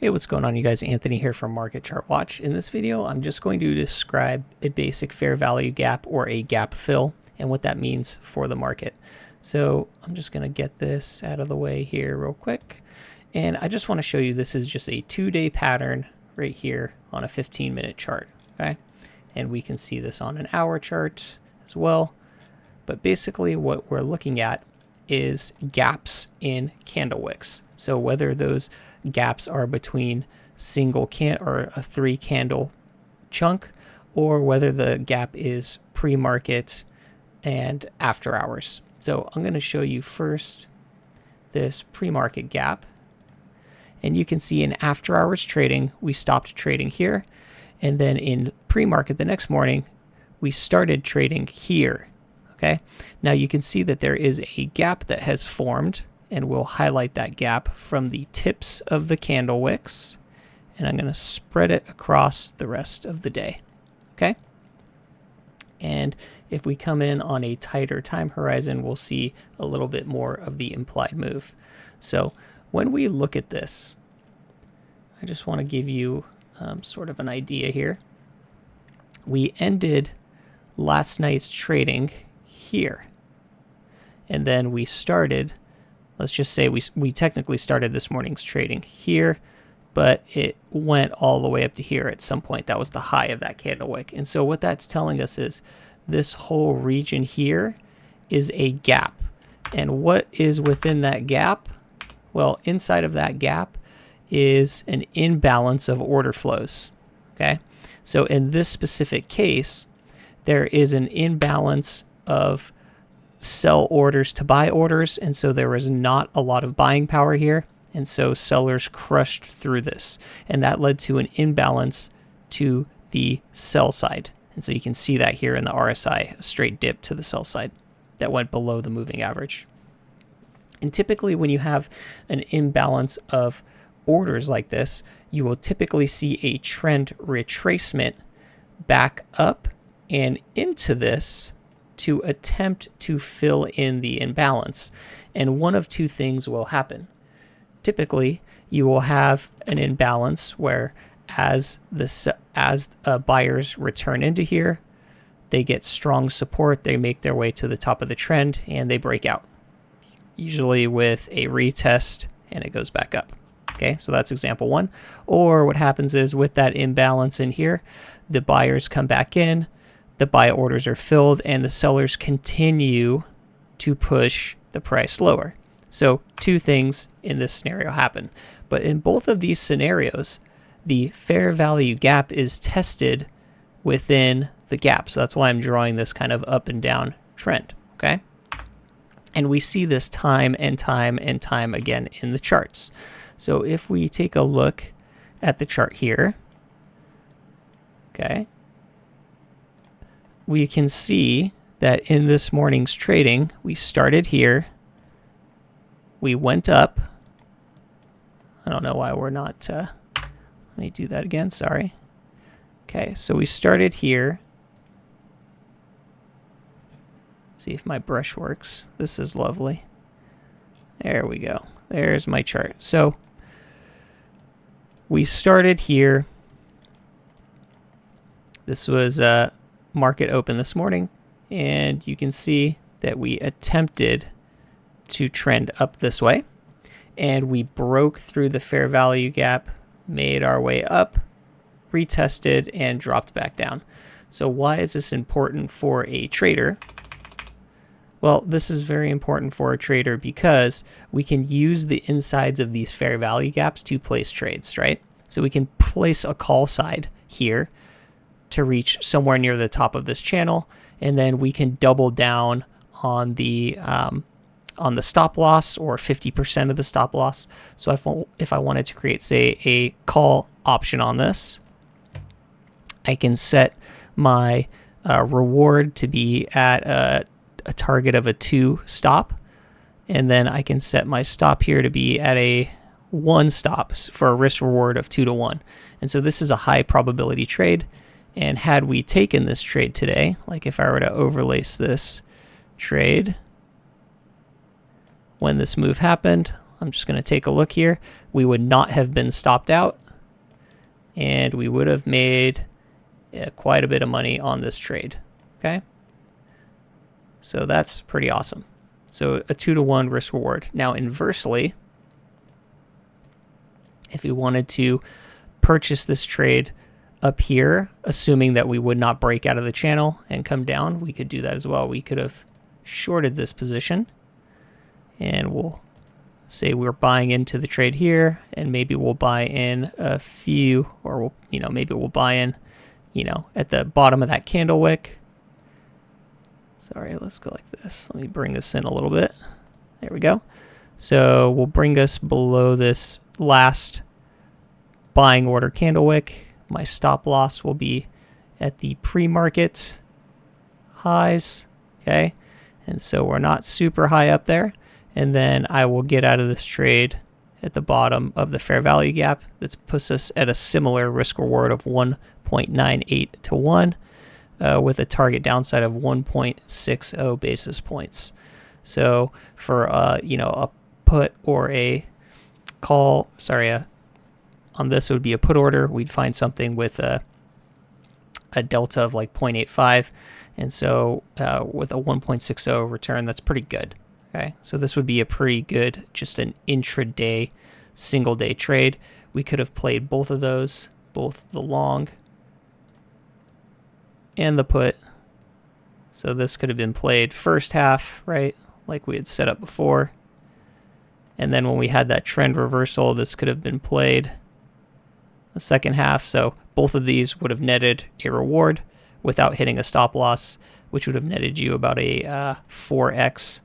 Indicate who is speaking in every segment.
Speaker 1: Hey, what's going on, you guys? Anthony here from Market Chart Watch. In this video, I'm just going to describe a basic fair value gap or a gap fill and what that means for the market. So I'm just going to get this out of the way here real quick. And I just want to show you this is just a 2-day pattern right here on a 15-minute chart. Okay. And we can see this on an hour chart as well. But basically what we're looking at is gaps in candle wicks. So whether those gaps are between single or a 3-candle chunk, or whether the gap is pre-market and after hours. So I'm going to show you first this pre-market gap. And you can see in after hours trading, we stopped trading here. And then in pre-market the next morning, we started trading here. Okay. Now you can see that there is a gap that has formed, and we'll highlight that gap from the tips of the candle wicks. And I'm going to spread it across the rest of the day. Okay. And if we come in on a tighter time horizon, we'll see a little bit more of the implied move. So when we look at this, I just want to give you sort of an idea here. We ended last night's trading here. And then we started, let's just say we technically started this morning's trading here, but it went all the way up to here at some point. That was the high of that candle wick. And so what that's telling us is this whole region here is a gap. And what is within that gap? Well, inside of that gap is an imbalance of order flows. Okay. So in this specific case, there is an imbalance of sell orders to buy orders, and so there was not a lot of buying power here, and so sellers crushed through this, and that led to an imbalance to the sell side. And so you can see that here in the RSI, a straight dip to the sell side that went below the moving average. And typically when you have an imbalance of orders like this, you will typically see a trend retracement back up and into this to attempt to fill in the imbalance. And one of two things will happen. Typically, you will have an imbalance where as buyers return into here, they get strong support, they make their way to the top of the trend, and they break out. Usually with a retest, and it goes back up. Okay, so that's example one. Or what happens is with that imbalance in here, the buyers come back in, the buy orders are filled, and the sellers continue to push the price lower. So two things in this scenario happen. But in both of these scenarios, the fair value gap is tested within the gap. So that's why I'm drawing this kind of up and down trend. Okay. And we see this time and time and time again in the charts. So if we take a look at the chart here, okay, we can see that in this morning's trading, we started here, we went up. I don't know why we're not, let me do that again, sorry. Okay, so we started here. See if my brush works. This is lovely. There we go. There's my chart. So we started here. This was market open this morning, and you can see that we attempted to trend up this way, and we broke through the fair value gap, made our way up, retested, and dropped back down. So why is this important for a trader? Well, this is very important for a trader because we can use the insides of these fair value gaps to place trades, right? So we can place a call side here to reach somewhere near the top of this channel, and then we can double down on the stop loss, or 50% of the stop loss. So if I wanted to create, say, a call option on this, I can set my reward to be at a target of a 2 stop, and then I can set my stop here to be at a 1 stop for a risk reward of 2 to 1. And so this is a high probability trade. And had we taken this trade today, like if I were to overlace this trade, when this move happened, I'm just going to take a look here. We would not have been stopped out, and we would have made quite a bit of money on this trade. Okay, so that's pretty awesome. So a 2-to-1 risk reward. Now inversely, if we wanted to purchase this trade up here, assuming that we would not break out of the channel and come down, we could do that as well. We could have shorted this position, and we'll say we're buying into the trade here, and maybe we'll buy in a few, or we'll, maybe we'll buy in, at the bottom of that candle wick. Sorry, let's go like this. Let me bring this in a little bit. There we go. So we'll bring us below this last buying order candle wick. My stop loss will be at the pre-market highs. Okay, and so we're not super high up there. And then I will get out of this trade at the bottom of the fair value gap. That puts us at a similar risk reward of 1.98 to 1 with a target downside of 1.60 basis points. So for a put or a call, on this it would be a put order. We'd find something with a delta of like 0.85, and so with a 1.60 return, that's pretty good. Okay, so this would be a pretty good, just an intraday, single day trade. We could have played both of those, both the long and the put. So this could have been played first half, right, like we had set up before. And then when we had that trend reversal, this could have been played the second half. So both of these would have netted a reward without hitting a stop loss, which would have netted you about a 4x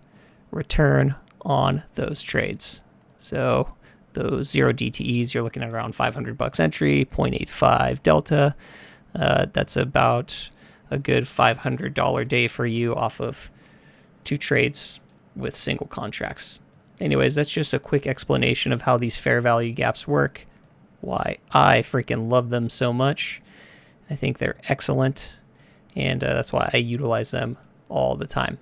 Speaker 1: return on those trades. So those 0 DTEs, you're looking at around $500 entry, 0.85 delta. That's about a good $500 day for you off of 2 trades with single contracts. Anyways, that's just a quick explanation of how these fair value gaps work, why I freaking love them so much. I think they're excellent, and that's why I utilize them all the time.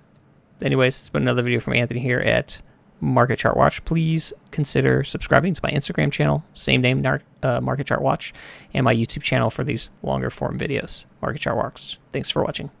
Speaker 1: Anyways, it's been another video from Anthony here at Market Chart Watch. Please consider subscribing to my Instagram channel, same name, Market Chart Watch, and my YouTube channel for these longer form videos, Market Chart Watch. Thanks for watching.